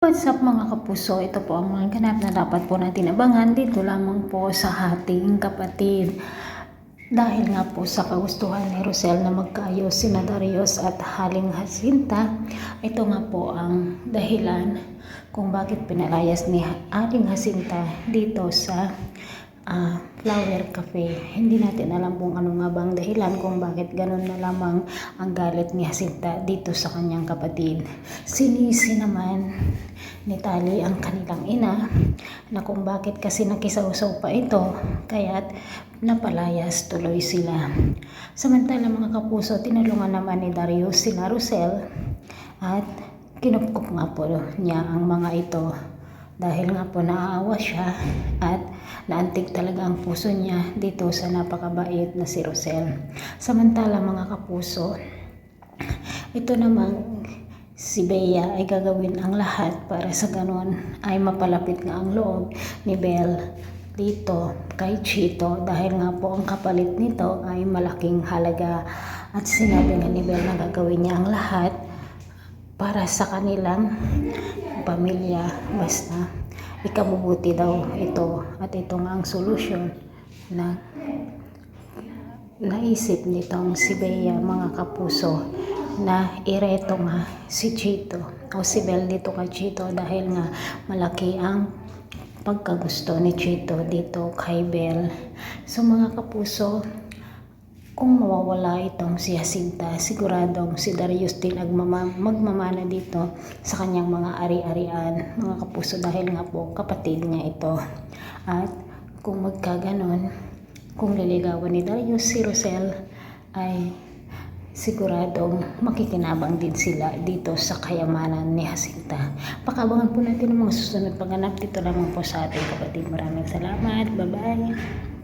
What's up mga kapuso? Ito po ang mga ganap na dapat po natin abangan dito lamang po sa ating kapatid. Dahil nga po sa kagustuhan ni Rosel na magkaayos sina Darius at Haling Jacinta, ito nga po ang dahilan kung bakit pinalayas ni Haling Jacinta dito sa Flower Cafe. Hindi natin alam kung ano nga bang dahilan kung bakit ganun na lamang ang galit ni Jacinta dito sa kanyang kapatid. Sinisi naman ni Tali ang kanilang ina na kung bakit kasi nakisawsaw pa ito kaya't napalayas tuloy sila. Samantala mga kapuso, tinulungan naman ni Darius sina Rosel at kinupkup nga po niya ang mga ito dahil nga po naaawa siya at naantig talaga ang puso niya dito sa napakabait na si Rosel. Samantala mga kapuso, ito namang si Bea ay gagawin ang lahat para sa ganon ay mapalapit nga ang loob ni Belle dito kay Chito dahil nga po ang kapalit nito ay malaking halaga at sinabi nga ni Belle na gagawin niya ang lahat para sa kanilang pamilya basta ikabubuti daw ito at ito nga ang solusyon na naisip nitong si Bea mga kapuso na ireto nga si Chito o si Belle dito kay Chito dahil nga malaki ang pagkagusto ni Chito dito kay Belle. So mga kapuso, kung mawawala itong si Jacinta, siguradong si Darius din magmamana dito sa kanyang mga ari-arian mga kapuso dahil nga po kapatid niya ito. At kung magkaganon, kung liligawan ni Darius si Rosel ay siguradong makikinabang din sila dito sa kayamanan ni Jacinta. Pakabangan po natin ang mga susunod panganap dito lamang po sa ating kapatid. Maraming salamat. Bye-bye.